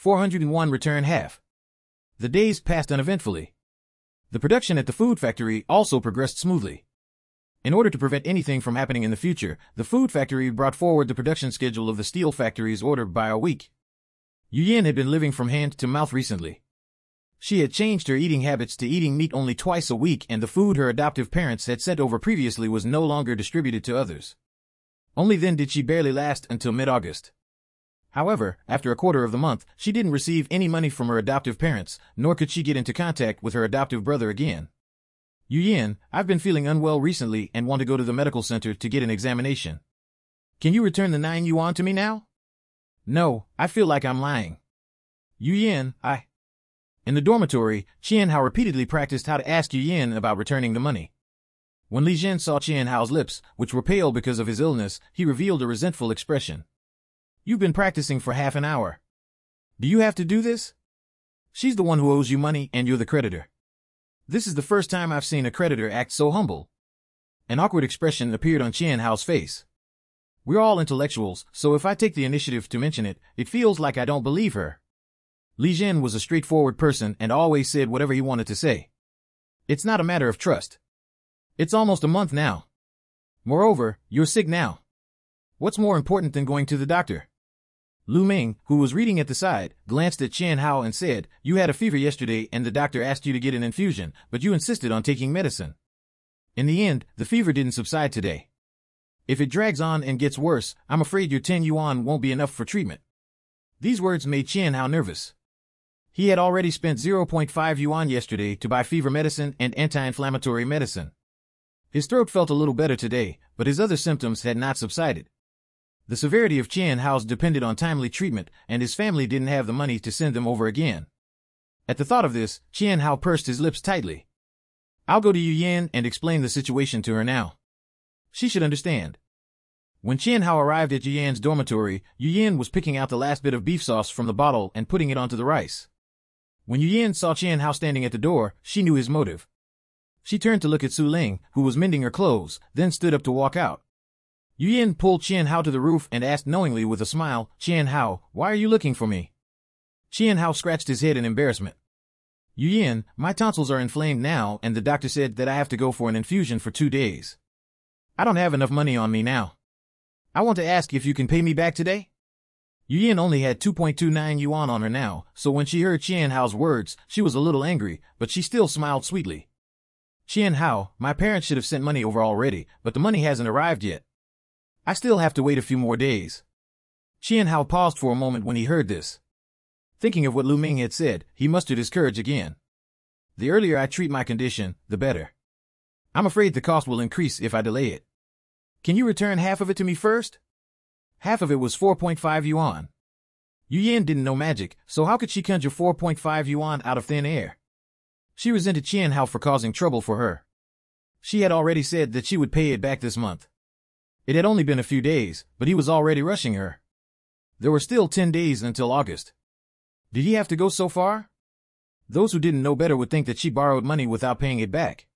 401 Return half. The days passed uneventfully. The production at the food factory also progressed smoothly. In order to prevent anything from happening in the future, the food factory brought forward the production schedule of the steel factory's order by a week. Yuyin had been living from hand to mouth recently. She had changed her eating habits to eating meat only twice a week, and the food her adoptive parents had sent over previously was no longer distributed to others. Only then did she barely last until mid-August. However, after a quarter of the month, she didn't receive any money from her adoptive parents, nor could she get into contact with her adoptive brother again. Yuyin, I've been feeling unwell recently and want to go to the medical center to get an examination. Can you return the 9 yuan to me now? No, I feel like I'm lying. Yuyin, In the dormitory, Qianhao repeatedly practiced how to ask Yuyin about returning the money. When Li Zhen saw Qianhao's lips, which were pale because of his illness, he revealed a resentful expression. You've been practicing for half an hour. Do you have to do this? She's the one who owes you money and you're the creditor. This is the first time I've seen a creditor act so humble. An awkward expression appeared on Qianhao's face. We're all intellectuals, so if I take the initiative to mention it, it feels like I don't believe her. Li Zhen was a straightforward person and always said whatever he wanted to say. It's not a matter of trust. It's almost a month now. Moreover, you're sick now. What's more important than going to the doctor? Lu Ming, who was reading at the side, glanced at Qianhao and said, You had a fever yesterday and the doctor asked you to get an infusion, but you insisted on taking medicine. In the end, the fever didn't subside today. If it drags on and gets worse, I'm afraid your 10 yuan won't be enough for treatment. These words made Qianhao nervous. He had already spent 0.5 yuan yesterday to buy fever medicine and anti-inflammatory medicine. His throat felt a little better today, but his other symptoms had not subsided. The severity of Qianhao's depended on timely treatment, and his family didn't have the money to send them over again. At the thought of this, Qianhao pursed his lips tightly. I'll go to Yuyin and explain the situation to her now. She should understand. When Qianhao arrived at Yuyin's dormitory, Yuyin was picking out the last bit of beef sauce from the bottle and putting it onto the rice. When Yuyin saw Qianhao standing at the door, she knew his motive. She turned to look at Su Ling, who was mending her clothes, then stood up to walk out. Yuyin pulled Qianhao to the roof and asked knowingly with a smile, Qianhao, why are you looking for me? Qianhao scratched his head in embarrassment. Yuyin, my tonsils are inflamed now and the doctor said that I have to go for an infusion for 2 days. I don't have enough money on me now. I want to ask if you can pay me back today? Yuyin only had 2.29 yuan on her now, so when she heard Qianhao's words, she was a little angry, but she still smiled sweetly. Qianhao, my parents should have sent money over already, but the money hasn't arrived yet. I still have to wait a few more days. Qianhao paused for a moment when he heard this. Thinking of what Lu Ming had said, he mustered his courage again. The earlier I treat my condition, the better. I'm afraid the cost will increase if I delay it. Can you return half of it to me first? Half of it was 4.5 yuan. Yuyin didn't know magic, so how could she conjure 4.5 yuan out of thin air? She resented Qianhao for causing trouble for her. She had already said that she would pay it back this month. It had only been a few days, but he was already rushing her. There were still 10 days until August. Did he have to go so far? Those who didn't know better would think that she borrowed money without paying it back.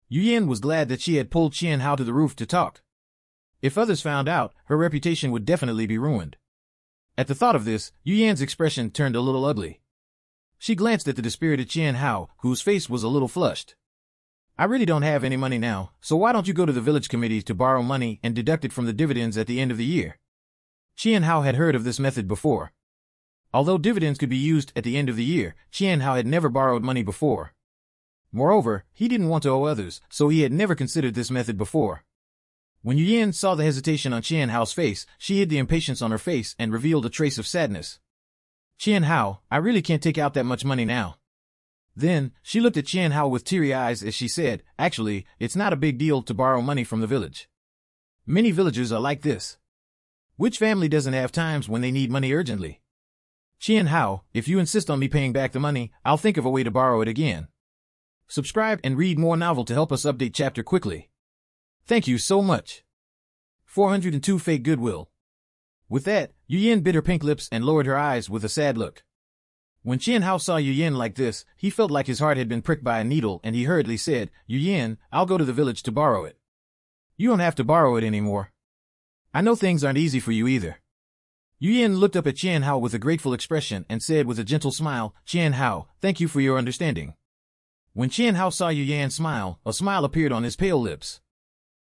Yuyin was glad that she had pulled Qianhao to the roof to talk. If others found out, her reputation would definitely be ruined. At the thought of this, Yuyin's expression turned a little ugly. She glanced at the dispirited Qianhao, whose face was a little flushed. I really don't have any money now, so why don't you go to the village committee to borrow money and deduct it from the dividends at the end of the year? Qianhao had heard of this method before. Although dividends could be used at the end of the year, Qianhao had never borrowed money before. Moreover, he didn't want to owe others, so he had never considered this method before. When Yuyin saw the hesitation on Qianhao's face, she hid the impatience on her face and revealed a trace of sadness. Qianhao, I really can't take out that much money now. Then, she looked at Qianhao with teary eyes as she said, Actually, it's not a big deal to borrow money from the village. Many villagers are like this. Which family doesn't have times when they need money urgently? Qianhao, if you insist on me paying back the money, I'll think of a way to borrow it again. Subscribe and read more novel to help us update chapter quickly. Thank you so much. 402 Fake Goodwill. With that, Yuyin bit her pink lips and lowered her eyes with a sad look. When Qianhao saw Yuyin like this, he felt like his heart had been pricked by a needle and he hurriedly said, Yuyin, I'll go to the village to borrow it. You don't have to borrow it anymore. I know things aren't easy for you either. Yu Yin looked up at Qian Hao with a grateful expression and said with a gentle smile, "Qian Hao, thank you for your understanding." When Qian Hao saw Yu Yan smile, a smile appeared on his pale lips.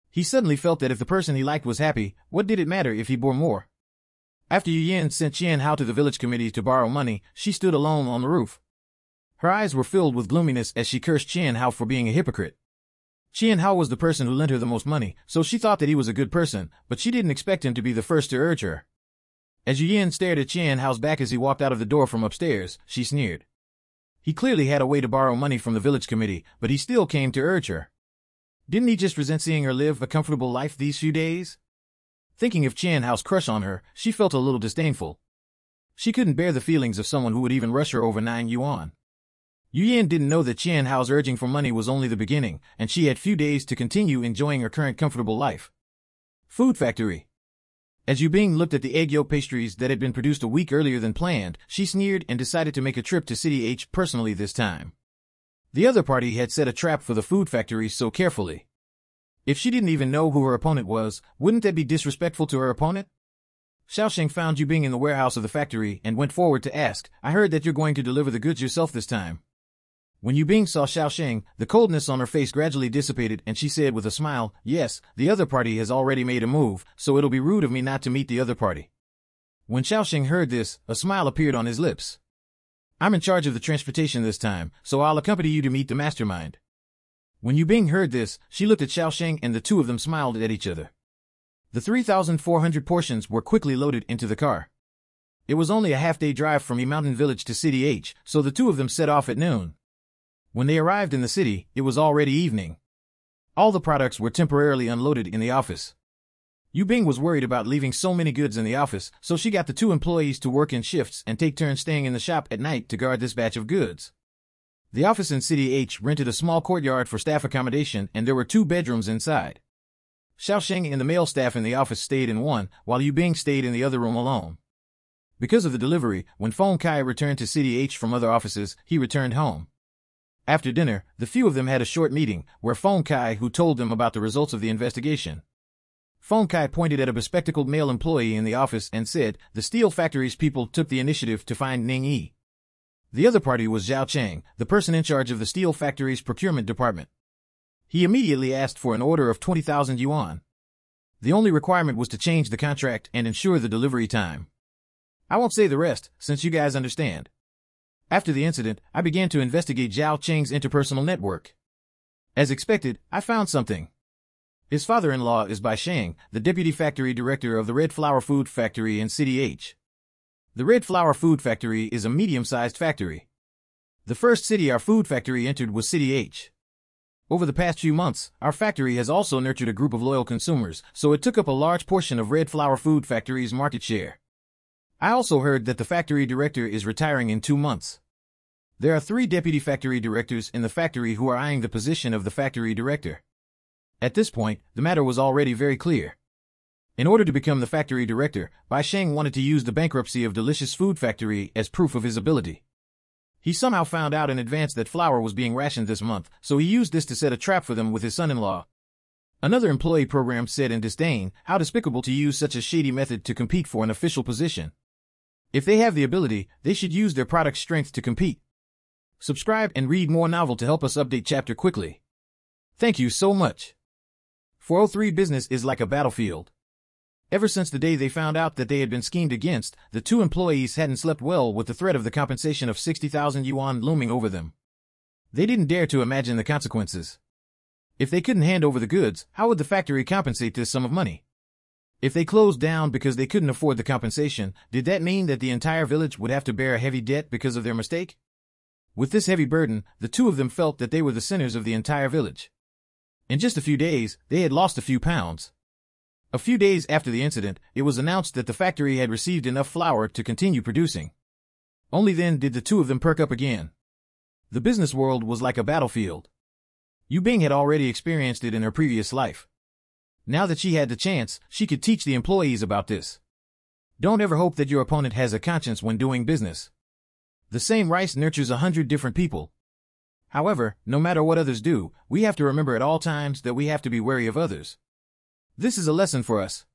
He suddenly felt that if the person he liked was happy, what did it matter if he bore more? After Yu Yan sent Qian Hao to the village committee to borrow money, she stood alone on the roof. Her eyes were filled with gloominess as she cursed Qian Hao for being a hypocrite. Qian Hao was the person who lent her the most money, so she thought that he was a good person, but she didn't expect him to be the first to urge her. As Yu Yan stared at Qian Hao's back as he walked out of the door from upstairs, she sneered. He clearly had a way to borrow money from the village committee, but he still came to urge her. Didn't he just resent seeing her live a comfortable life these few days? Thinking of Qian Hao's crush on her, she felt a little disdainful. She couldn't bear the feelings of someone who would even rush her over 9 yuan. Yu Yan didn't know that Qian Hao's urging for money was only the beginning, and she had few days to continue enjoying her current comfortable life. Food factory. As Yu Bing looked at the egg yolk pastries that had been produced a week earlier than planned, she sneered and decided to make a trip to City H personally this time. The other party had set a trap for the food factory so carefully. If she didn't even know who her opponent was, wouldn't that be disrespectful to her opponent? Xiaosheng found Yu Bing in the warehouse of the factory and went forward to ask, "I heard that you're going to deliver the goods yourself this time." When Yu Bing saw Xiaosheng, the coldness on her face gradually dissipated and she said with a smile, "Yes, the other party has already made a move, so it'll be rude of me not to meet the other party." When Xiaosheng heard this, a smile appeared on his lips. "I'm in charge of the transportation this time, so I'll accompany you to meet the mastermind." When Yu Bing heard this, she looked at Xiaosheng and the two of them smiled at each other. The 3,400 portions were quickly loaded into the car. It was only a half-day drive from E Mountain Village to City H, so the two of them set off at noon. When they arrived in the city, it was already evening. All the products were temporarily unloaded in the office. Yu Bing was worried about leaving so many goods in the office, so she got the 2 employees to work in shifts and take turns staying in the shop at night to guard this batch of goods. The office in City H rented a small courtyard for staff accommodation and there were 2 bedrooms inside. Xiaosheng and the male staff in the office stayed in one, while Yu Bing stayed in the other room alone. Because of the delivery, when Feng Kai returned to City H from other offices, he returned home. After dinner, the few of them had a short meeting, where Feng Kai who told them about the results of the investigation. Feng Kai pointed at a bespectacled male employee in the office and said, "The steel factory's people took the initiative to find Ning Yi." The other party was Zhao Cheng, the person in charge of the steel factory's procurement department. He immediately asked for an order of 20,000 yuan. The only requirement was to change the contract and ensure the delivery time. I won't say the rest, since you guys understand. After the incident, I began to investigate Zhao Cheng's interpersonal network. As expected, I found something. His father-in-law is Bai Sheng, the deputy factory director of the Red Flower Food Factory in City H. The Red Flower Food Factory is a medium-sized factory. The first city our food factory entered was City H. Over the past few months, our factory has also nurtured a group of loyal consumers, so it took up a large portion of Red Flower Food Factory's market share. I also heard that the factory director is retiring in 2 months. There are 3 deputy factory directors in the factory who are eyeing the position of the factory director. At this point, the matter was already very clear. In order to become the factory director, Bai Sheng wanted to use the bankruptcy of Delicious Food Factory as proof of his ability. He somehow found out in advance that flour was being rationed this month, so he used this to set a trap for them with his son-in-law. Another employee program said in disdain, "How despicable to use such a shady method to compete for an official position. If they have the ability, they should use their product's strength to compete." Subscribe and read more novel to help us update chapter quickly. Thank you so much. 403 Business is like a battlefield. Ever since the day they found out that they had been schemed against, the 2 employees hadn't slept well with the threat of the compensation of 60,000 yuan looming over them. They didn't dare to imagine the consequences. If they couldn't hand over the goods, how would the factory compensate this sum of money? If they closed down because they couldn't afford the compensation, did that mean that the entire village would have to bear a heavy debt because of their mistake? With this heavy burden, the 2 of them felt that they were the sinners of the entire village. In just a few days, they had lost a few pounds. A few days after the incident, it was announced that the factory had received enough flour to continue producing. Only then did the 2 of them perk up again. The business world was like a battlefield. Yu Bing had already experienced it in her previous life. Now that she had the chance, she could teach the employees about this. Don't ever hope that your opponent has a conscience when doing business. The same rice nurtures 100 different people. However, no matter what others do, we have to remember at all times that we have to be wary of others. This is a lesson for us.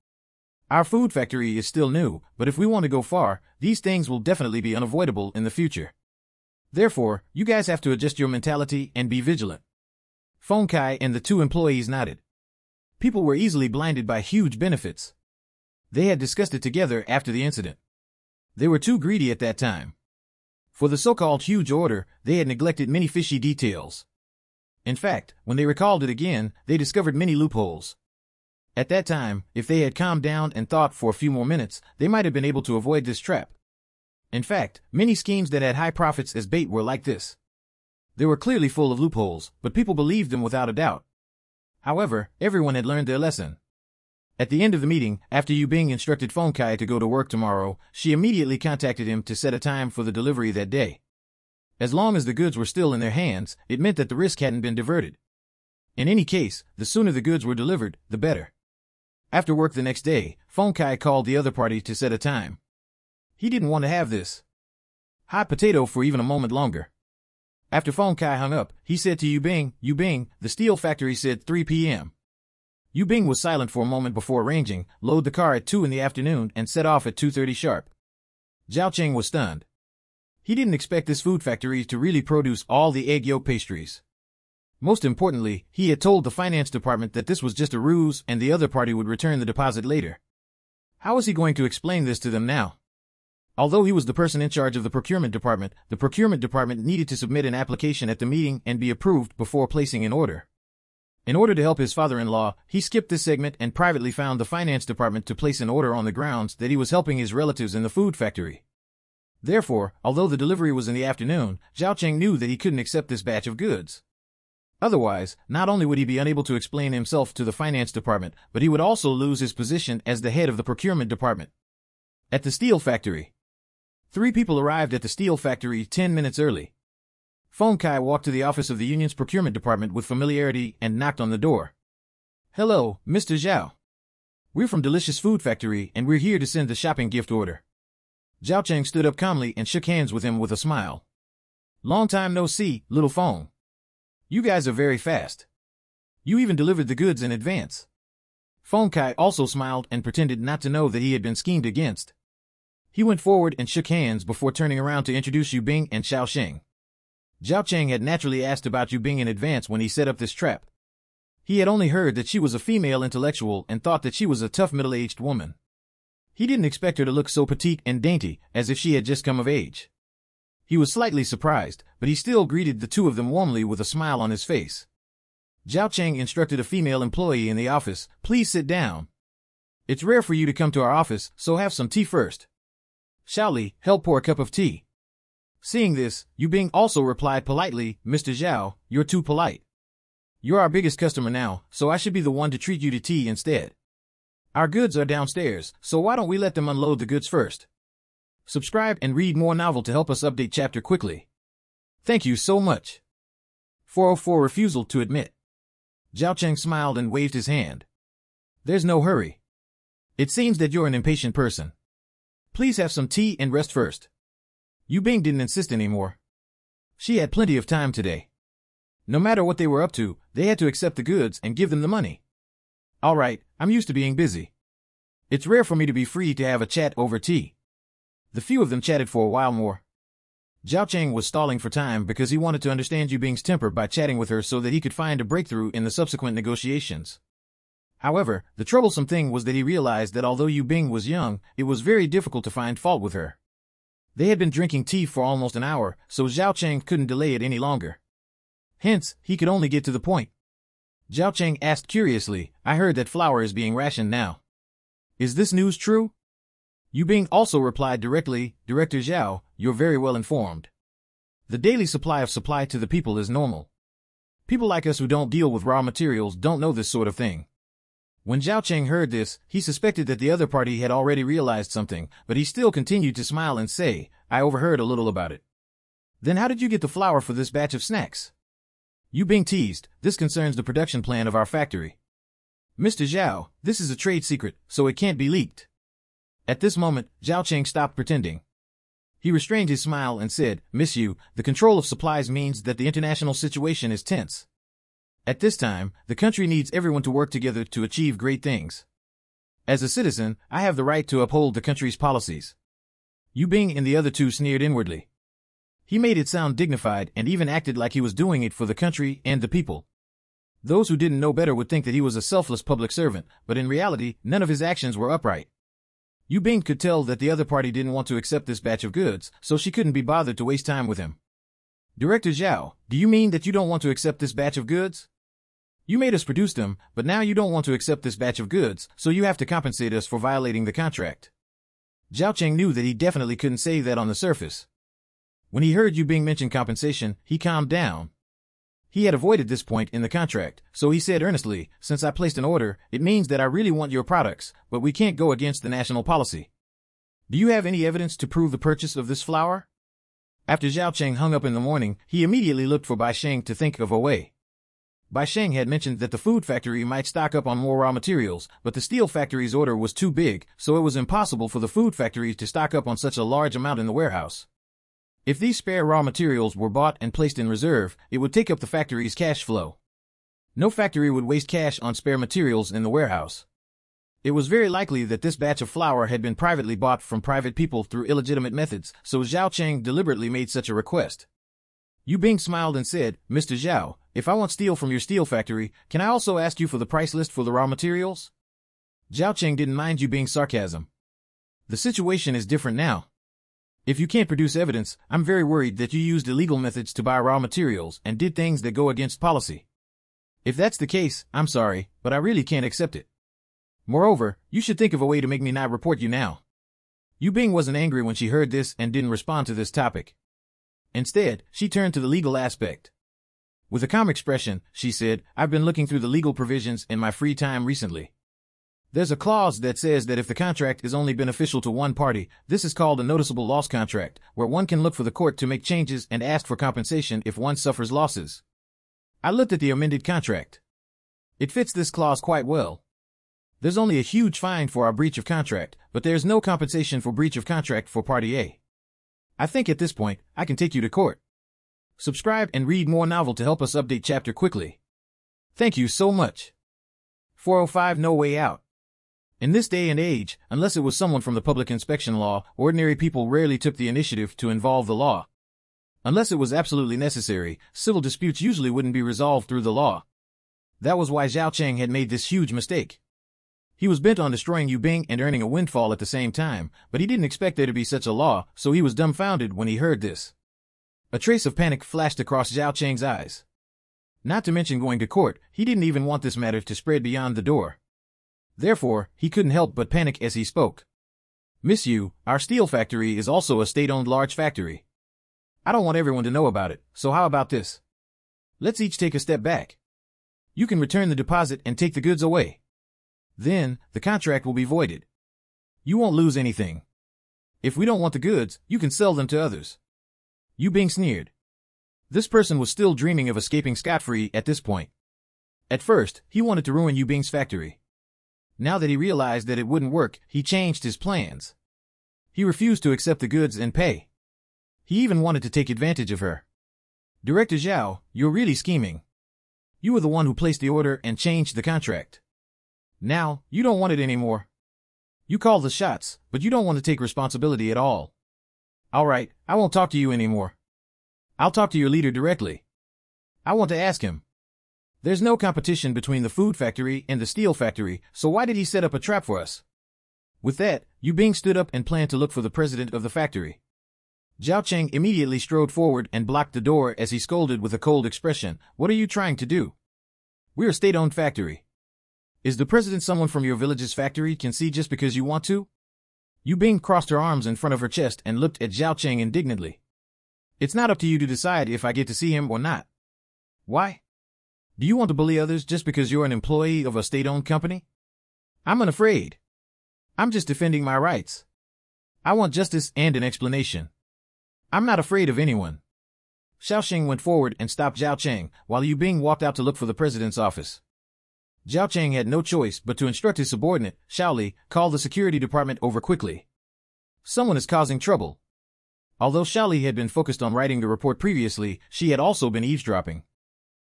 Our food factory is still new, but if we want to go far, these things will definitely be unavoidable in the future. Therefore, you guys have to adjust your mentality and be vigilant. Feng Kai and the two employees nodded. People were easily blinded by huge benefits. They had discussed it together after the incident. They were too greedy at that time. For the so-called huge order, they had neglected many fishy details. In fact, when they recalled it again, they discovered many loopholes. At that time, if they had calmed down and thought for a few more minutes, they might have been able to avoid this trap. In fact, many schemes that had high profits as bait were like this. They were clearly full of loopholes, but people believed them without a doubt. However, everyone had learned their lesson. At the end of the meeting, after Yu Bing instructed Feng Kai to go to work tomorrow, she immediately contacted him to set a time for the delivery that day. As long as the goods were still in their hands, it meant that the risk hadn't been diverted. In any case, the sooner the goods were delivered, the better. After work the next day, Feng Kai called the other party to set a time. He didn't want to have this hot potato for even a moment longer. After Feng Kai hung up, he said to Yu Bing, the steel factory said 3 p.m. Yu Bing was silent for a moment before arranging, load the car at 2 in the afternoon and set off at 2:30 sharp. Zhao Cheng was stunned. He didn't expect this food factory to really produce all the egg yolk pastries. Most importantly, he had told the finance department that this was just a ruse and the other party would return the deposit later. How was he going to explain this to them now? Although he was the person in charge of the procurement department needed to submit an application at the meeting and be approved before placing an order. In order to help his father-in-law, he skipped this segment and privately found the finance department to place an order on the grounds that he was helping his relatives in the food factory. Therefore, although the delivery was in the afternoon, Zhao Cheng knew that he couldn't accept this batch of goods. Otherwise, not only would he be unable to explain himself to the finance department, but he would also lose his position as the head of the procurement department. At the steel factory. 3 people arrived at the steel factory 10 minutes early. Feng Kai walked to the office of the union's procurement department with familiarity and knocked on the door. "Hello, Mr. Zhao. We're from Delicious Food Factory and we're here to send the shopping gift order." Zhao Cheng stood up calmly and shook hands with him with a smile. "Long time no see, little Feng. You guys are very fast. You even delivered the goods in advance." Feng Kai also smiled and pretended not to know that he had been schemed against. He went forward and shook hands before turning around to introduce Yu Bing and Xiao Sheng. Zhao Cheng had naturally asked about Yu Bing in advance when he set up this trap. He had only heard that she was a female intellectual and thought that she was a tough middle-aged woman. He didn't expect her to look so petite and dainty, as if she had just come of age. He was slightly surprised, but he still greeted the two of them warmly with a smile on his face. Zhao Cheng instructed a female employee in the office, "Please sit down. It's rare for you to come to our office, so have some tea first. Xiaoli, help pour a cup of tea." Seeing this, Yu Bing also replied politely, "Mr. Zhao, you're too polite. You're our biggest customer now, so I should be the one to treat you to tea instead. Our goods are downstairs, so why don't we let them unload the goods first? Subscribe and read more novel to help us update chapter quickly. Thank you so much." 404 Refusal to admit. Zhao Cheng smiled and waved his hand. "There's no hurry. It seems that you're an impatient person. Please have some tea and rest first." Yu Bing didn't insist anymore. She had plenty of time today. No matter what they were up to, they had to accept the goods and give them the money. "All right, I'm used to being busy. It's rare for me to be free to have a chat over tea." The few of them chatted for a while more. Zhao Cheng was stalling for time because he wanted to understand Yu Bing's temper by chatting with her so that he could find a breakthrough in the subsequent negotiations. However, the troublesome thing was that he realized that although Yu Bing was young, it was very difficult to find fault with her. They had been drinking tea for almost an hour, so Zhao Cheng couldn't delay it any longer. Hence, he could only get to the point. Zhao Cheng asked curiously, "I heard that flour is being rationed now. Is this news true?" Yu Bing also replied directly, "Director Zhao, you're very well informed. The daily supply to the people is normal. People like us who don't deal with raw materials don't know this sort of thing." When Zhao Cheng heard this, he suspected that the other party had already realized something, but he still continued to smile and say, "I overheard a little about it." "Then how did you get the flour for this batch of snacks?" Yu Bing teased, "This concerns the production plan of our factory. Mr. Zhao, this is a trade secret, so it can't be leaked." At this moment, Zhao Cheng stopped pretending. He restrained his smile and said, "Miss Yu, the control of supplies means that the international situation is tense. At this time, the country needs everyone to work together to achieve great things. As a citizen, I have the right to uphold the country's policies. Yu Bing and the other two sneered inwardly. He made it sound dignified and even acted like he was doing it for the country and the people. Those who didn't know better would think that he was a selfless public servant, but in reality, none of his actions were upright. Yu Bing could tell that the other party didn't want to accept this batch of goods, so she couldn't be bothered to waste time with him. Director Zhao, do you mean that you don't want to accept this batch of goods? You made us produce them, but now you don't want to accept this batch of goods, so you have to compensate us for violating the contract. Zhao Cheng knew that he definitely couldn't say that on the surface. When he heard Yu Bing mention compensation, he calmed down. He had avoided this point in the contract, so he said earnestly, since I placed an order, it means that I really want your products, but we can't go against the national policy. Do you have any evidence to prove the purchase of this flour? After Zhao Cheng hung up in the morning, he immediately looked for Bai Sheng to think of a way. Bai Sheng had mentioned that the food factory might stock up on more raw materials, but the steel factory's order was too big, so it was impossible for the food factory to stock up on such a large amount in the warehouse. If these spare raw materials were bought and placed in reserve, it would take up the factory's cash flow. No factory would waste cash on spare materials in the warehouse. It was very likely that this batch of flour had been privately bought from private people through illegitimate methods, so Zhao Cheng deliberately made such a request. Yu Bing smiled and said, Mr. Zhao, if I want steel from your steel factory, can I also ask you for the price list for the raw materials? Zhao Cheng didn't mind Yu Bing's sarcasm. The situation is different now. If you can't produce evidence, I'm very worried that you used illegal methods to buy raw materials and did things that go against policy. If that's the case, I'm sorry, but I really can't accept it. Moreover, you should think of a way to make me not report you now. Yu Bing wasn't angry when she heard this and didn't respond to this topic. Instead, she turned to the legal aspect. With a calm expression, she said, I've been looking through the legal provisions in my free time recently. There's a clause that says that if the contract is only beneficial to one party, this is called a noticeable loss contract, where one can look for the court to make changes and ask for compensation if one suffers losses. I looked at the amended contract. It fits this clause quite well. There's only a huge fine for our breach of contract, but there's no compensation for breach of contract for Party A. I think at this point, I can take you to court. Subscribe and read more novel to help us update chapter quickly. Thank you so much. 405 No Way Out. In this day and age, unless it was someone from the public inspection law, ordinary people rarely took the initiative to involve the law. Unless it was absolutely necessary, civil disputes usually wouldn't be resolved through the law. That was why Zhao Cheng had made this huge mistake. He was bent on destroying Yu Bing and earning a windfall at the same time, but he didn't expect there to be such a law, so he was dumbfounded when he heard this. A trace of panic flashed across Zhao Cheng's eyes. Not to mention going to court, he didn't even want this matter to spread beyond the door. Therefore, he couldn't help but panic as he spoke. Miss Yu, our steel factory is also a state-owned large factory. I don't want everyone to know about it, so how about this? Let's each take a step back. You can return the deposit and take the goods away. Then, the contract will be voided. You won't lose anything. If we don't want the goods, you can sell them to others. Yu Bing sneered. This person was still dreaming of escaping scot-free at this point. At first, he wanted to ruin Yu Bing's factory. Now that he realized that it wouldn't work, he changed his plans. He refused to accept the goods and pay. He even wanted to take advantage of her. Director Zhao, you're really scheming. You were the one who placed the order and changed the contract. Now, you don't want it anymore. You call the shots, but you don't want to take responsibility at all. All right, I won't talk to you anymore. I'll talk to your leader directly. I want to ask him. There's no competition between the food factory and the steel factory, so why did he set up a trap for us? With that, Yu Bing stood up and planned to look for the president of the factory. Zhao Cheng immediately strode forward and blocked the door as he scolded with a cold expression. What are you trying to do? We're a state-owned factory. Is the president someone from your village's factory can see just because you want to? Yu Bing crossed her arms in front of her chest and looked at Zhao Cheng indignantly. It's not up to you to decide if I get to see him or not. Why? Do you want to bully others just because you're an employee of a state-owned company? I'm unafraid. I'm just defending my rights. I want justice and an explanation. I'm not afraid of anyone. Xiaoxing went forward and stopped Zhao Cheng, while Yu Bing walked out to look for the president's office. Zhao Cheng had no choice but to instruct his subordinate, Xiaoli, call the security department over quickly. Someone is causing trouble. Although Xiaoli had been focused on writing the report previously, she had also been eavesdropping.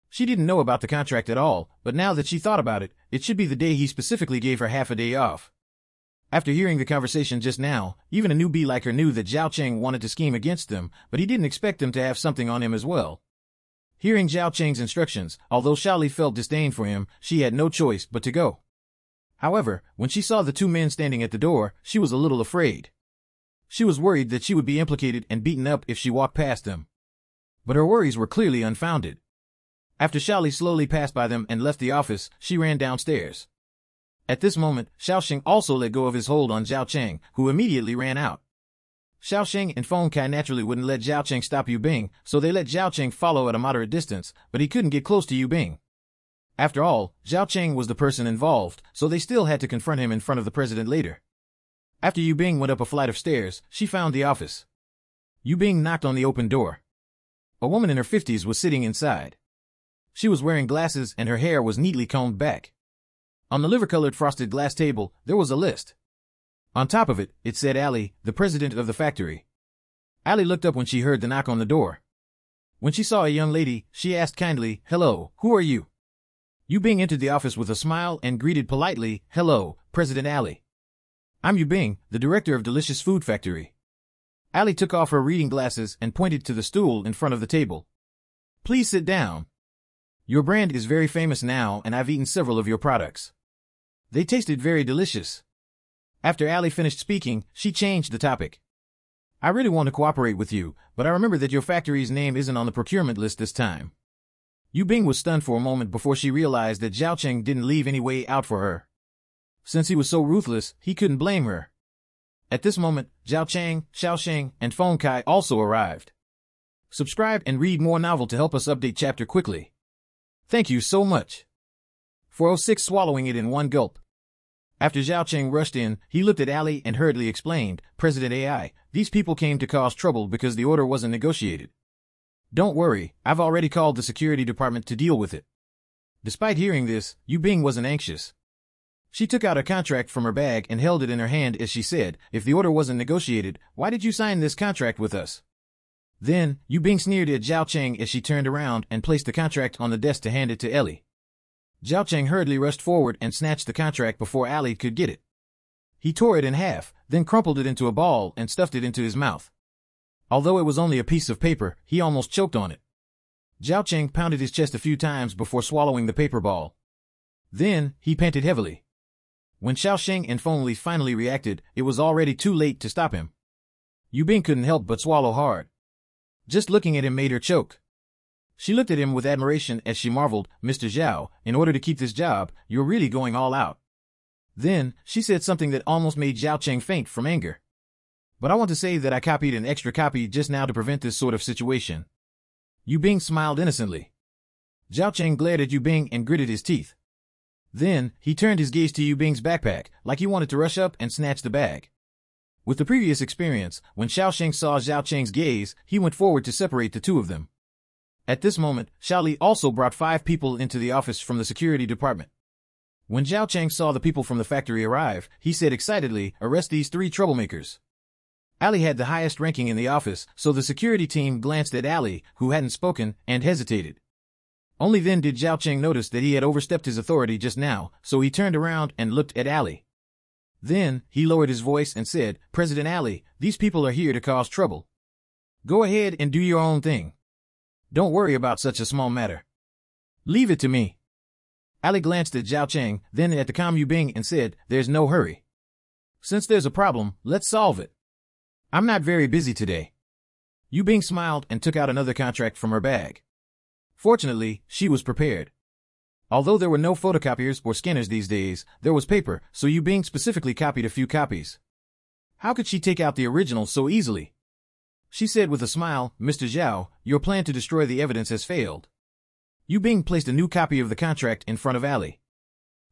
She didn't know about the contract at all, but now that she thought about it, it should be the day he specifically gave her half a day off. After hearing the conversation just now, even a newbie like her knew that Zhao Cheng wanted to scheme against them, but he didn't expect them to have something on him as well. Hearing Zhao Cheng's instructions, although Xiaoli felt disdain for him, she had no choice but to go. However, when she saw the two men standing at the door, she was a little afraid. She was worried that she would be implicated and beaten up if she walked past them. But her worries were clearly unfounded. After Xiaoli slowly passed by them and left the office, she ran downstairs. At this moment, Xiaoxing also let go of his hold on Zhao Cheng, who immediately ran out. Xiaoxing and Feng Kai naturally wouldn't let Zhao Cheng stop Yu Bing, so they let Zhao Cheng follow at a moderate distance, but he couldn't get close to Yu Bing. After all, Zhao Cheng was the person involved, so they still had to confront him in front of the president later. After Yu Bing went up a flight of stairs, she found the office. Yu Bing knocked on the open door. A woman in her 50s was sitting inside. She was wearing glasses and her hair was neatly combed back. On the liver-colored frosted glass table, there was a list. On top of it, it said Ali, the president of the factory. Ali looked up when she heard the knock on the door. When she saw a young lady, she asked kindly, "Hello, who are you?" Yu Bing entered the office with a smile and greeted politely, "Hello, President Ali. I'm Yu Bing, the director of Delicious Food Factory." Ali took off her reading glasses and pointed to the stool in front of the table. "Please sit down. Your brand is very famous now and I've eaten several of your products. They tasted very delicious." After Ali finished speaking, she changed the topic. "I really want to cooperate with you, but I remember that your factory's name isn't on the procurement list this time." Yu Bing was stunned for a moment before she realized that Zhao Cheng didn't leave any way out for her. Since he was so ruthless, he couldn't blame her. At this moment, Zhao Cheng, Xiaoxing, and Feng Kai also arrived. Subscribe and read more novel to help us update chapter quickly. Thank you so much. 406 swallowing it in one gulp. After Zhao Cheng rushed in, he looked at Ali and hurriedly explained, "President AI, these people came to cause trouble because the order wasn't negotiated. Don't worry, I've already called the security department to deal with it." Despite hearing this, Yu Bing wasn't anxious. She took out a contract from her bag and held it in her hand as she said, "If the order wasn't negotiated, why did you sign this contract with us?" Then, Yu Bing sneered at Zhao Cheng as she turned around and placed the contract on the desk to hand it to Ellie. Zhao Cheng hurriedly rushed forward and snatched the contract before Ali could get it. He tore it in half, then crumpled it into a ball and stuffed it into his mouth. Although it was only a piece of paper, he almost choked on it. Zhao Cheng pounded his chest a few times before swallowing the paper ball. Then, he panted heavily. When Xiaoxing and Feng Li finally reacted, it was already too late to stop him. Yu Bing couldn't help but swallow hard. Just looking at him made her choke. She looked at him with admiration as she marveled, "Mr. Zhao, in order to keep this job, you're really going all out." Then, she said something that almost made Zhao Cheng faint from anger. "But I want to say that I copied an extra copy just now to prevent this sort of situation." Yu Bing smiled innocently. Zhao Cheng glared at Yu Bing and gritted his teeth. Then, he turned his gaze to Yu Bing's backpack, like he wanted to rush up and snatch the bag. With the previous experience, when Xiaoxing saw Zhao Cheng's gaze, he went forward to separate the two of them. At this moment, Xiaoli also brought 5 people into the office from the security department. When Zhao Cheng saw the people from the factory arrive, he said excitedly, "Arrest these 3 troublemakers." Ali had the highest ranking in the office, so the security team glanced at Ali, who hadn't spoken, and hesitated. Only then did Zhao Cheng notice that he had overstepped his authority just now, so he turned around and looked at Ali. Then, he lowered his voice and said, "President Ali, these people are here to cause trouble. Go ahead and do your own thing. Don't worry about such a small matter. Leave it to me." Ali glanced at Zhao Cheng, then at the calm Yu Bing and said, "There's no hurry. Since there's a problem, let's solve it. I'm not very busy today." Yu Bing smiled and took out another contract from her bag. Fortunately, she was prepared. Although there were no photocopiers or scanners these days, there was paper, so Yu Bing specifically copied a few copies. How could she take out the original so easily? She said with a smile, "Mr. Zhao, your plan to destroy the evidence has failed." Yu Bing placed a new copy of the contract in front of Ali.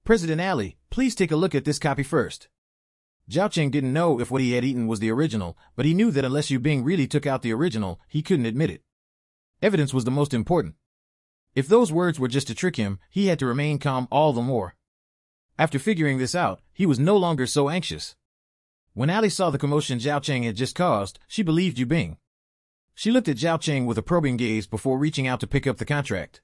"President Ali, please take a look at this copy first." Zhao Cheng didn't know if what he had eaten was the original, but he knew that unless Yu Bing really took out the original, he couldn't admit it. Evidence was the most important. If those words were just to trick him, he had to remain calm all the more. After figuring this out, he was no longer so anxious. When Ali saw the commotion Zhao Cheng had just caused, she believed Yu Bing. She looked at Zhao Cheng with a probing gaze before reaching out to pick up the contract.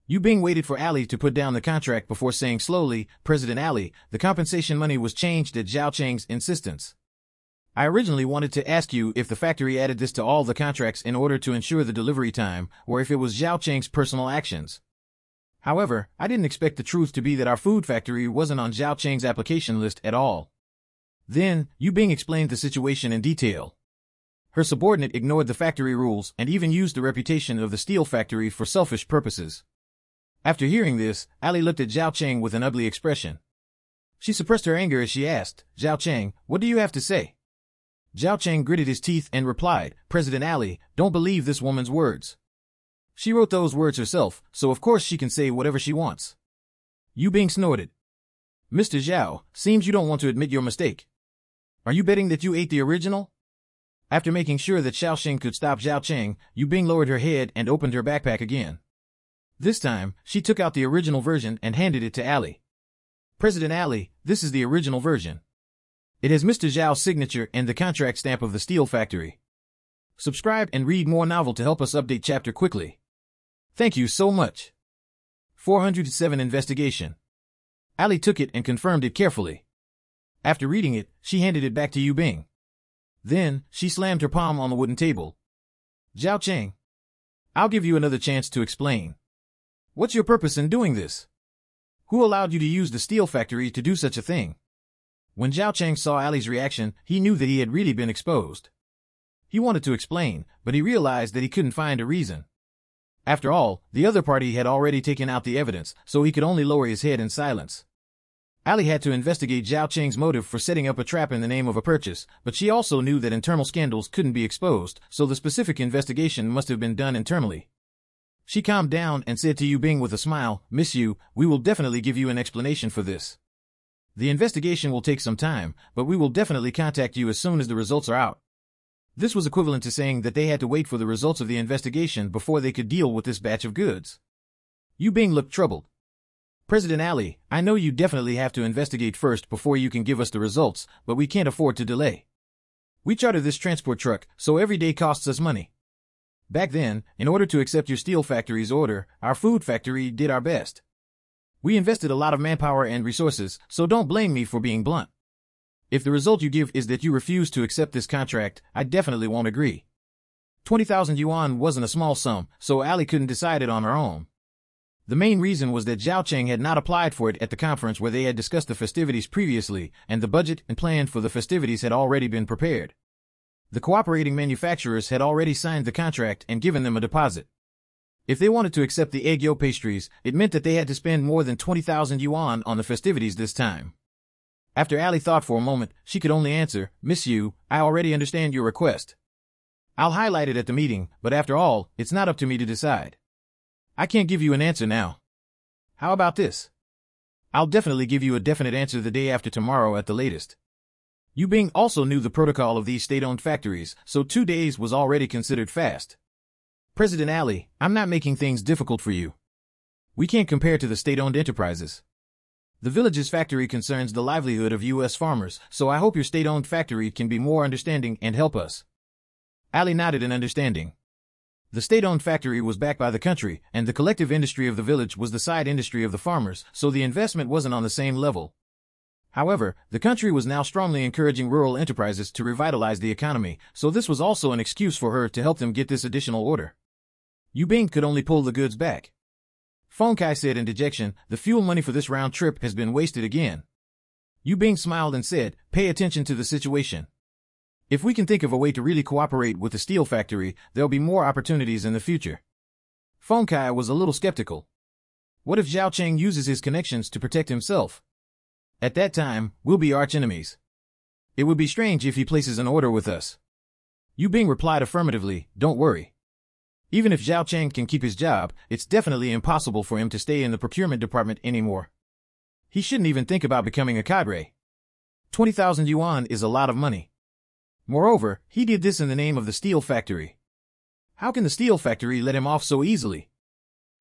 Yu Bing waited for Ali to put down the contract before saying slowly, President Ali, the compensation money was changed at Zhao Cheng's insistence. I originally wanted to ask you if the factory added this to all the contracts in order to ensure the delivery time, or if it was Zhao Cheng's personal actions. However, I didn't expect the truth to be that our food factory wasn't on Zhao Cheng's application list at all. Then, Yu Bing explained the situation in detail. Her subordinate ignored the factory rules and even used the reputation of the steel factory for selfish purposes. After hearing this, Ali looked at Zhao Cheng with an ugly expression. She suppressed her anger as she asked, Zhao Cheng, what do you have to say? Zhao Cheng gritted his teeth and replied, President Ali, don't believe this woman's words. She wrote those words herself, so of course she can say whatever she wants. Yu Bing snorted. Mr. Zhao, seems you don't want to admit your mistake. Are you betting that you ate the original? After making sure that Xiaoxing could stop Zhao Cheng, Yu Bing lowered her head and opened her backpack again. This time, she took out the original version and handed it to Ali. President Ali, this is the original version. It has Mr. Zhao's signature and the contract stamp of the steel factory. Subscribe and read more novel to help us update chapter quickly. Thank you so much. 407 Investigation. Ali took it and confirmed it carefully. After reading it, she handed it back to Yu Bing. Then, she slammed her palm on the wooden table. Zhao Cheng, I'll give you another chance to explain. What's your purpose in doing this? Who allowed you to use the steel factory to do such a thing? When Zhao Cheng saw Ali's reaction, he knew that he had really been exposed. He wanted to explain, but he realized that he couldn't find a reason. After all, the other party had already taken out the evidence, so he could only lower his head in silence. Ali had to investigate Zhao Cheng's motive for setting up a trap in the name of a purchase, but she also knew that internal scandals couldn't be exposed, so the specific investigation must have been done internally. She calmed down and said to Yu Bing with a smile, Miss Yu, we will definitely give you an explanation for this. The investigation will take some time, but we will definitely contact you as soon as the results are out. This was equivalent to saying that they had to wait for the results of the investigation before they could deal with this batch of goods. Yu Bing looked troubled. President Ali, I know you definitely have to investigate first before you can give us the results, but we can't afford to delay. We charter this transport truck, so every day costs us money. Back then, in order to accept your steel factory's order, our food factory did our best. We invested a lot of manpower and resources, so don't blame me for being blunt. If the result you give is that you refuse to accept this contract, I definitely won't agree. 20,000 yuan wasn't a small sum, so Ali couldn't decide it on her own. The main reason was that Zhao Cheng had not applied for it at the conference where they had discussed the festivities previously, and the budget and plan for the festivities had already been prepared. The cooperating manufacturers had already signed the contract and given them a deposit. If they wanted to accept the egg yolk pastries, it meant that they had to spend more than 20,000 yuan on the festivities this time. After Ali thought for a moment, she could only answer, Miss Yu, I already understand your request. I'll highlight it at the meeting, but after all, it's not up to me to decide. I can't give you an answer now. How about this? I'll definitely give you a definite answer the day after tomorrow at the latest. Yu Bing also knew the protocol of these state-owned factories, so 2 days was already considered fast. President Ali, I'm not making things difficult for you. We can't compare to the state-owned enterprises. The village's factory concerns the livelihood of U.S. farmers, so I hope your state-owned factory can be more understanding and help us. Ali nodded in understanding. The state-owned factory was backed by the country, and the collective industry of the village was the side industry of the farmers, so the investment wasn't on the same level. However, the country was now strongly encouraging rural enterprises to revitalize the economy, so this was also an excuse for her to help them get this additional order. Yu Bing could only pull the goods back. Feng Kai said in dejection, the fuel money for this round trip has been wasted again. Yu Bing smiled and said, pay attention to the situation. If we can think of a way to really cooperate with the steel factory, there'll be more opportunities in the future. Feng Kai was a little skeptical. What if Zhao Cheng uses his connections to protect himself? At that time, we'll be arch-enemies. It would be strange if he places an order with us. Yu Bing replied affirmatively, don't worry. Even if Zhao Cheng can keep his job, it's definitely impossible for him to stay in the procurement department anymore. He shouldn't even think about becoming a cadre. 20,000 yuan is a lot of money. Moreover, he did this in the name of the steel factory. How can the steel factory let him off so easily?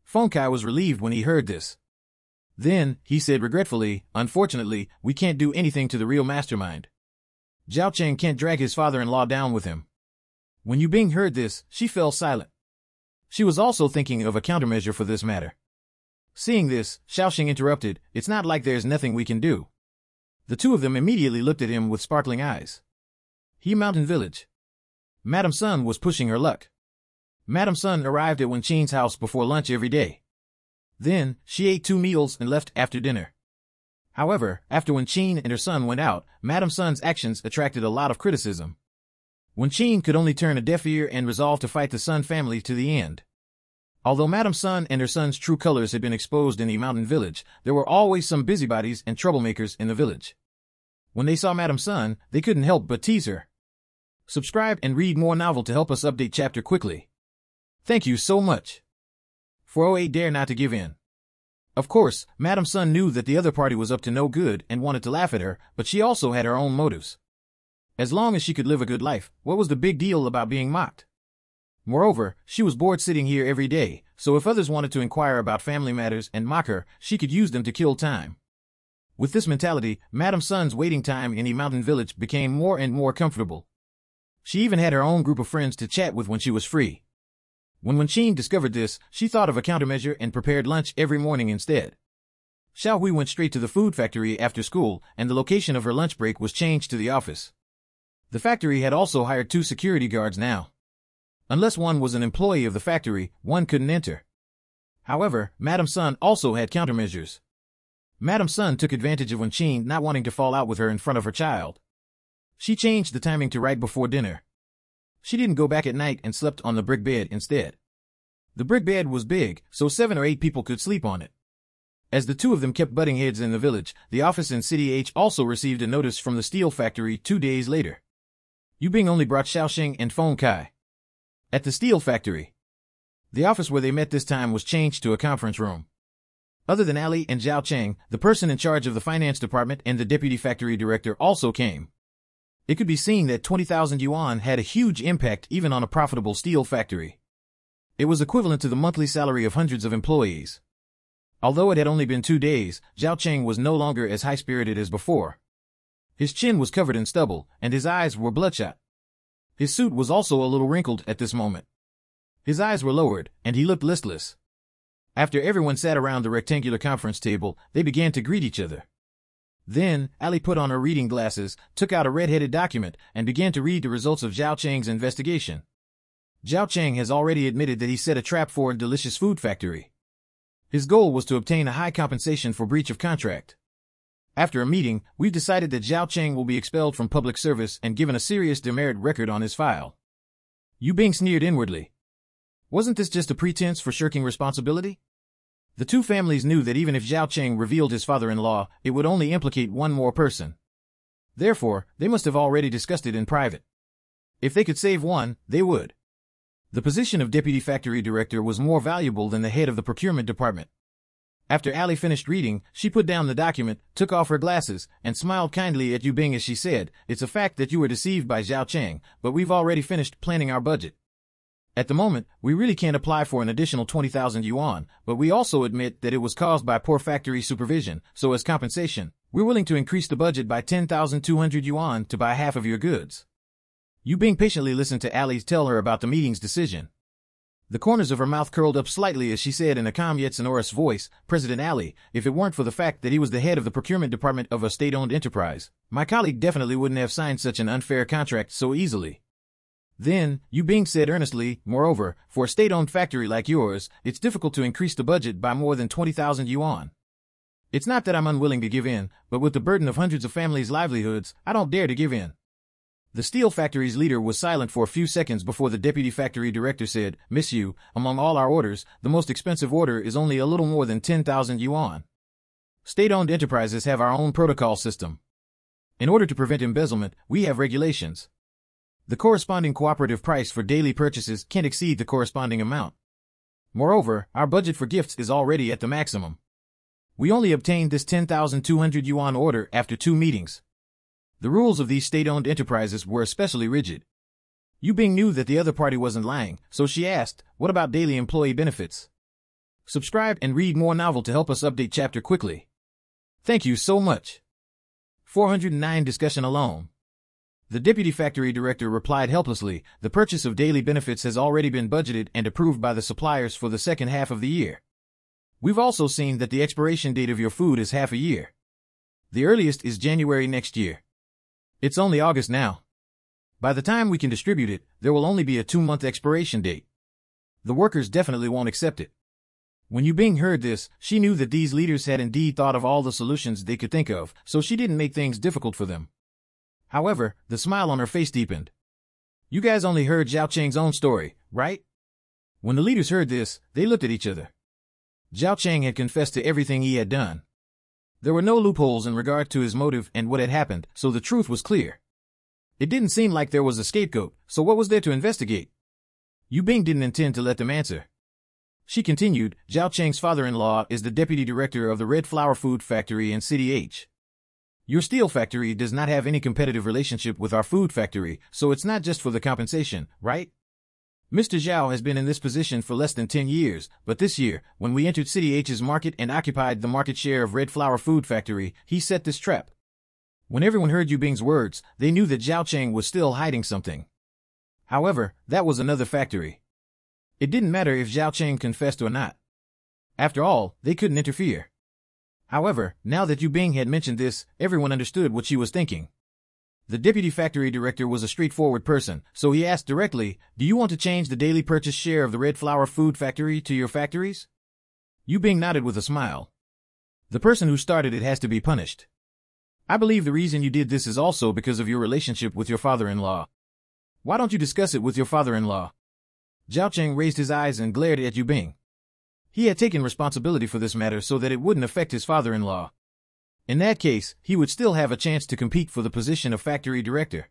Feng Kai was relieved when he heard this. Then, he said regretfully, unfortunately, we can't do anything to the real mastermind. Zhao Cheng can't drag his father-in-law down with him. When Yu Bing heard this, she fell silent. She was also thinking of a countermeasure for this matter. Seeing this, Xiaoxing interrupted, "It's not like there's nothing we can do." The two of them immediately looked at him with sparkling eyes. He Mountain Village. Madame Sun was pushing her luck. Madame Sun arrived at Wenqing's house before lunch every day. Then, she ate 2 meals and left after dinner. However, after Wenqing and her son went out, Madame Sun's actions attracted a lot of criticism. Wenqing could only turn a deaf ear and resolved to fight the Sun family to the end. Although Madame Sun and her son's true colors had been exposed in the mountain village, there were always some busybodies and troublemakers in the village. When they saw Madame Sun, they couldn't help but tease her. Subscribe and read more novel to help us update chapter quickly. Thank you so much. 408 Dare not to give in. Of course, Madame Sun knew that the other party was up to no good and wanted to laugh at her, but she also had her own motives. As long as she could live a good life, what was the big deal about being mocked? Moreover, she was bored sitting here every day, so if others wanted to inquire about family matters and mock her, she could use them to kill time. With this mentality, Madame Sun's waiting time in the mountain village became more and more comfortable. She even had her own group of friends to chat with when she was free. When Wenqing discovered this, she thought of a countermeasure and prepared lunch every morning instead. Xiaohui went straight to the food factory after school, and the location of her lunch break was changed to the office. The factory had also hired 2 security guards now. Unless one was an employee of the factory, one couldn't enter. However, Madame Sun also had countermeasures. Madame Sun took advantage of Wenqing not wanting to fall out with her in front of her child. She changed the timing to right before dinner. She didn't go back at night and slept on the brick bed instead. The brick bed was big, so 7 or 8 people could sleep on it. As the two of them kept butting heads in the village, the office in City H also received a notice from the steel factory 2 days later. Yubing only brought Xiaoxing and Feng Kai. At the steel factory, the office where they met this time was changed to a conference room. Other than Ali and Zhao Cheng, the person in charge of the finance department and the deputy factory director also came. It could be seen that 20,000 yuan had a huge impact even on a profitable steel factory. It was equivalent to the monthly salary of hundreds of employees. Although it had only been 2 days, Zhao Cheng was no longer as high-spirited as before. His chin was covered in stubble, and his eyes were bloodshot. His suit was also a little wrinkled at this moment. His eyes were lowered, and he looked listless. After everyone sat around the rectangular conference table, they began to greet each other. Then, Ali put on her reading glasses, took out a red-headed document, and began to read the results of Zhao Cheng's investigation. Zhao Cheng has already admitted that he set a trap for a delicious food factory. His goal was to obtain a high compensation for breach of contract. After a meeting, we've decided that Zhao Cheng will be expelled from public service and given a serious demerit record on his file. Yubing sneered inwardly. Wasn't this just a pretense for shirking responsibility? The two families knew that even if Zhao Cheng revealed his father-in-law, it would only implicate one more person. Therefore, they must have already discussed it in private. If they could save one, they would. The position of deputy factory director was more valuable than the head of the procurement department. After Ali finished reading, she put down the document, took off her glasses, and smiled kindly at Yubing as she said, "It's a fact that you were deceived by Zhao Cheng, but we've already finished planning our budget. At the moment, we really can't apply for an additional 20,000 yuan, but we also admit that it was caused by poor factory supervision, so as compensation, we're willing to increase the budget by 10,200 yuan to buy half of your goods." Yubing patiently listened to Ali tell her about the meeting's decision. The corners of her mouth curled up slightly as she said in a calm yet sonorous voice, "President Ali, if it weren't for the fact that he was the head of the procurement department of a state-owned enterprise, my colleague definitely wouldn't have signed such an unfair contract so easily." Then, Yubing said earnestly, "Moreover, for a state-owned factory like yours, it's difficult to increase the budget by more than 20,000 yuan. It's not that I'm unwilling to give in, but with the burden of hundreds of families' livelihoods, I don't dare to give in." The steel factory's leader was silent for a few seconds before the deputy factory director said, "Miss Yu, among all our orders, the most expensive order is only a little more than 10,000 yuan. State-owned enterprises have our own protocol system. In order to prevent embezzlement, we have regulations. The corresponding cooperative price for daily purchases can't exceed the corresponding amount. Moreover, our budget for gifts is already at the maximum. We only obtained this 10,200 yuan order after 2 meetings. The rules of these state-owned enterprises were especially rigid." Yubing knew that the other party wasn't lying, so she asked, "What about daily employee benefits?" Subscribe and read more novel to help us update chapter quickly. Thank you so much. 409 Discussion alone. The deputy factory director replied helplessly, "The purchase of daily benefits has already been budgeted and approved by the suppliers for the second half of the year. We've also seen that the expiration date of your food is half a year. The earliest is January next year. It's only August now. By the time we can distribute it, there will only be a 2-month expiration date. The workers definitely won't accept it. When Yu Bing heard this, she knew that these leaders had indeed thought of all the solutions they could think of, so she didn't make things difficult for them. However, the smile on her face deepened. You guys only heard Zhao Cheng's own story, right? When the leaders heard this, they looked at each other. Zhao Cheng had confessed to everything he had done. There were no loopholes in regard to his motive and what had happened, so the truth was clear. It didn't seem like there was a scapegoat, so what was there to investigate? Yu Bing didn't intend to let them answer. She continued, Zhao Cheng's father-in-law is the deputy director of the Red Flower Food Factory in City H. Your steel factory does not have any competitive relationship with our food factory, so it's not just for the compensation, right? Mr. Zhao has been in this position for less than 10 years, but this year, when we entered City H's market and occupied the market share of Red Flower Food Factory, he set this trap. When everyone heard Yu Bing's words, they knew that Zhao Cheng was still hiding something. However, that was another factory. It didn't matter if Zhao Cheng confessed or not. After all, they couldn't interfere. However, now that Yu Bing had mentioned this, everyone understood what she was thinking. The deputy factory director was a straightforward person, so he asked directly, do you want to change the daily purchase share of the Red Flower Food Factory to your factories? Yu Bing nodded with a smile. The person who started it has to be punished. I believe the reason you did this is also because of your relationship with your father-in-law. Why don't you discuss it with your father-in-law? Zhao Cheng raised his eyes and glared at Yu Bing. He had taken responsibility for this matter so that it wouldn't affect his father-in-law. In that case, he would still have a chance to compete for the position of factory director.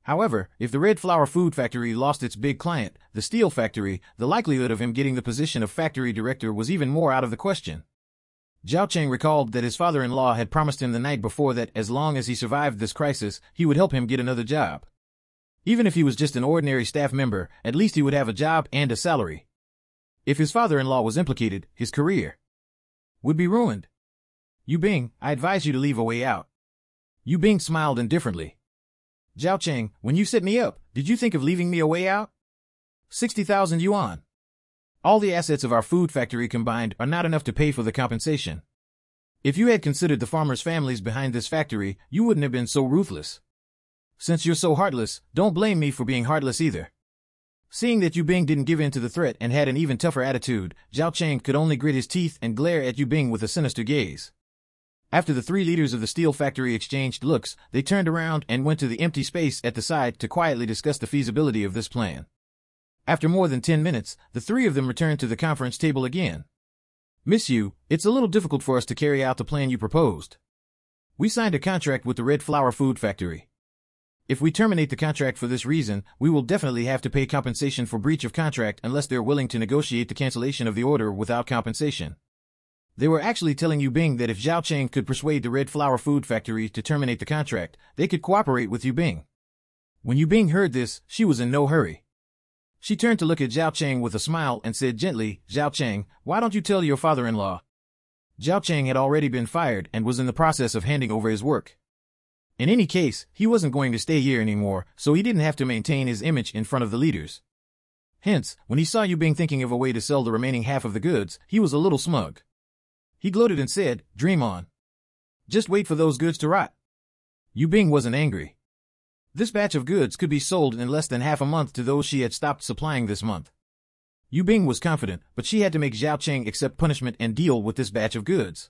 However, if the Red Flower Food Factory lost its big client, the steel factory, the likelihood of him getting the position of factory director was even more out of the question. Zhao Cheng recalled that his father-in-law had promised him the night before that as long as he survived this crisis, he would help him get another job. Even if he was just an ordinary staff member, at least he would have a job and a salary. If his father-in-law was implicated, his career would be ruined. Yu Bing, I advise you to leave a way out. Yu Bing smiled indifferently. Zhao Cheng, when you set me up, did you think of leaving me a way out? 60,000 yuan. All the assets of our food factory combined are not enough to pay for the compensation. If you had considered the farmers' families behind this factory, you wouldn't have been so ruthless. Since you're so heartless, don't blame me for being heartless either. Seeing that Yu Bing didn't give in to the threat and had an even tougher attitude, Zhao Cheng could only grit his teeth and glare at Yu Bing with a sinister gaze. After the three leaders of the steel factory exchanged looks, they turned around and went to the empty space at the side to quietly discuss the feasibility of this plan. After more than 10 minutes, the three of them returned to the conference table again. Miss Yu, it's a little difficult for us to carry out the plan you proposed. We signed a contract with the Red Flower Food Factory. If we terminate the contract for this reason, we will definitely have to pay compensation for breach of contract unless they're willing to negotiate the cancellation of the order without compensation. They were actually telling Yu Bing that if Zhao Cheng could persuade the Red Flower Food Factory to terminate the contract, they could cooperate with Yu Bing. When Yu Bing heard this, she was in no hurry. She turned to look at Zhao Cheng with a smile and said gently, Zhao Cheng, why don't you tell your father-in-law? Zhao Cheng had already been fired and was in the process of handing over his work. In any case, he wasn't going to stay here anymore, so he didn't have to maintain his image in front of the leaders. Hence, when he saw Yu Bing thinking of a way to sell the remaining half of the goods, he was a little smug. He gloated and said, dream on. Just wait for those goods to rot. Yu Bing wasn't angry. This batch of goods could be sold in less than half a month to those she had stopped supplying this month. Yu Bing was confident, but she had to make Zhao Cheng accept punishment and deal with this batch of goods.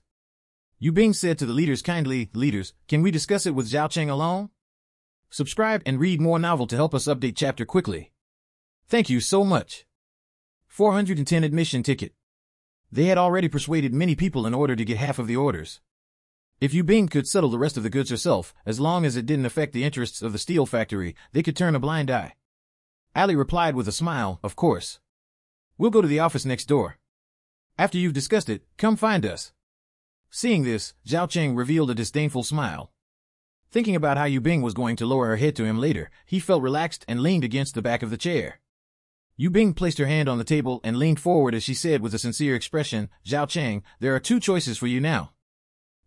Yu Bing said to the leaders kindly, leaders, can we discuss it with Zhao Cheng alone? Subscribe and read more novel to help us update chapter quickly. Thank you so much. 410 admission ticket. They had already persuaded many people in order to get half of the orders. If Yu Bing could settle the rest of the goods herself, as long as it didn't affect the interests of the steel factory, they could turn a blind eye. Ali replied with a smile, of course. We'll go to the office next door. After you've discussed it, come find us. Seeing this, Zhao Cheng revealed a disdainful smile. Thinking about how Yu Bing was going to lower her head to him later, he felt relaxed and leaned against the back of the chair. Yu Bing placed her hand on the table and leaned forward as she said with a sincere expression, Zhao Cheng, there are two choices for you now.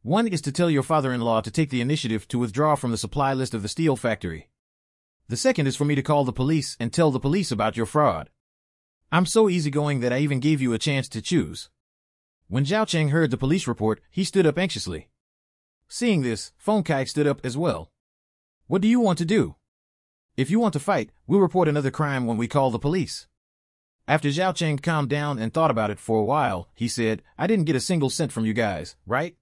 One is to tell your father-in-law to take the initiative to withdraw from the supply list of the steel factory. The second is for me to call the police and tell the police about your fraud. I'm so easygoing that I even gave you a chance to choose. When Zhao Cheng heard the police report, he stood up anxiously. Seeing this, Feng Kai stood up as well. What do you want to do? If you want to fight, we'll report another crime when we call the police. After Zhao Cheng calmed down and thought about it for a while, he said, I didn't get a single cent from you guys, right?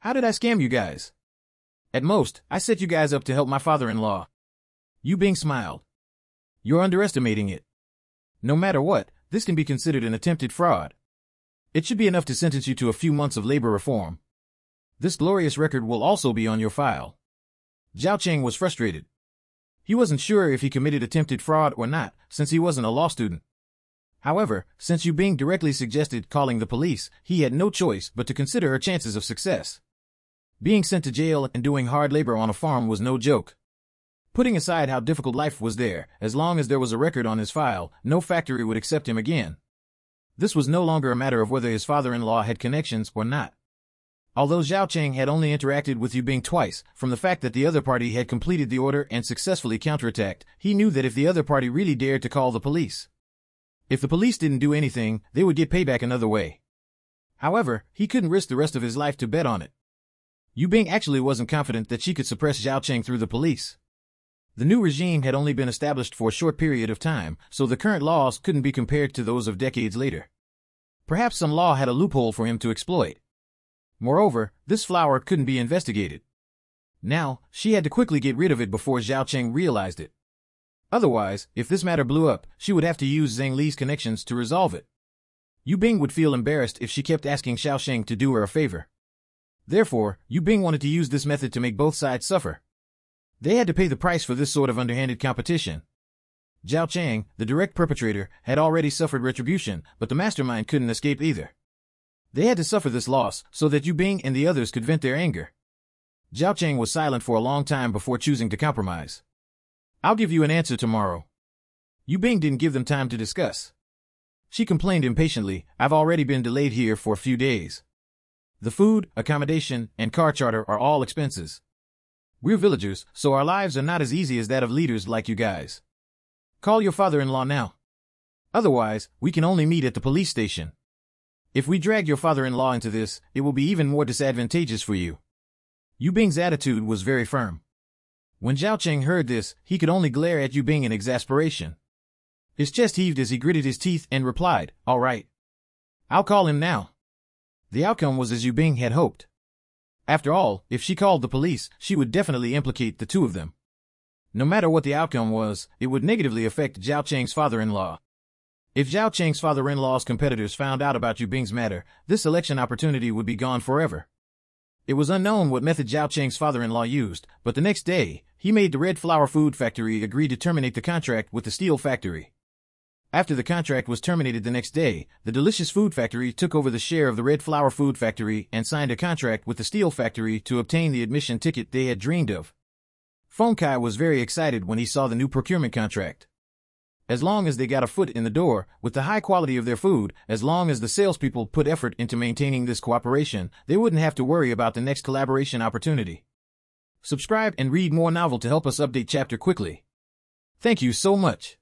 How did I scam you guys? At most, I set you guys up to help my father-in-law. Yu Bing smiled. You're underestimating it. No matter what, this can be considered an attempted fraud. It should be enough to sentence you to a few months of labor reform. This glorious record will also be on your file. Zhao Cheng was frustrated. He wasn't sure if he committed attempted fraud or not, since he wasn't a law student. However, since Yu Bing directly suggested calling the police, he had no choice but to consider her chances of success. Being sent to jail and doing hard labor on a farm was no joke. Putting aside how difficult life was there, as long as there was a record on his file, no factory would accept him again. This was no longer a matter of whether his father-in-law had connections or not. Although Zhao Cheng had only interacted with Yu Bing twice, from the fact that the other party had completed the order and successfully counterattacked, he knew that if the other party really dared to call the police, if the police didn't do anything, they would get payback another way. However, he couldn't risk the rest of his life to bet on it. Yu Bing actually wasn't confident that she could suppress Zhao Cheng through the police. The new regime had only been established for a short period of time, so the current laws couldn't be compared to those of decades later. Perhaps some law had a loophole for him to exploit. Moreover, this flower couldn't be investigated. Now, she had to quickly get rid of it before Zhao Cheng realized it. Otherwise, if this matter blew up, she would have to use Zhang Li's connections to resolve it. Yu Bing would feel embarrassed if she kept asking Xiao Sheng to do her a favor. Therefore, Yu Bing wanted to use this method to make both sides suffer. They had to pay the price for this sort of underhanded competition. Zhao Cheng, the direct perpetrator, had already suffered retribution, but the mastermind couldn't escape either. They had to suffer this loss so that Yu Bing and the others could vent their anger. Zhao Cheng was silent for a long time before choosing to compromise. I'll give you an answer tomorrow. Yu Bing didn't give them time to discuss. She complained impatiently, I've already been delayed here for a few days. The food, accommodation, and car charter are all expenses. We're villagers, so our lives are not as easy as that of leaders like you guys. Call your father-in-law now. Otherwise, we can only meet at the police station. If we drag your father-in-law into this, it will be even more disadvantageous for you. Yu Bing's attitude was very firm. When Zhao Cheng heard this, he could only glare at Yu Bing in exasperation. His chest heaved as he gritted his teeth and replied, all right. I'll call him now. The outcome was as Yu Bing had hoped. After all, if she called the police, she would definitely implicate the two of them. No matter what the outcome was, it would negatively affect Zhao Cheng's father-in-law. If Zhao Cheng's father-in-law's competitors found out about Yu Bing's matter, this election opportunity would be gone forever. It was unknown what method Zhao Cheng's father-in-law used, but the next day, he made the Red Flower Food Factory agree to terminate the contract with the steel factory. After the contract was terminated the next day, the Delicious Food Factory took over the share of the Red Flower Food Factory and signed a contract with the steel factory to obtain the admission ticket they had dreamed of. Feng Kai was very excited when he saw the new procurement contract. As long as they got a foot in the door, with the high quality of their food, as long as the salespeople put effort into maintaining this cooperation, they wouldn't have to worry about the next collaboration opportunity. Subscribe and read more novel to help us update chapter quickly. Thank you so much.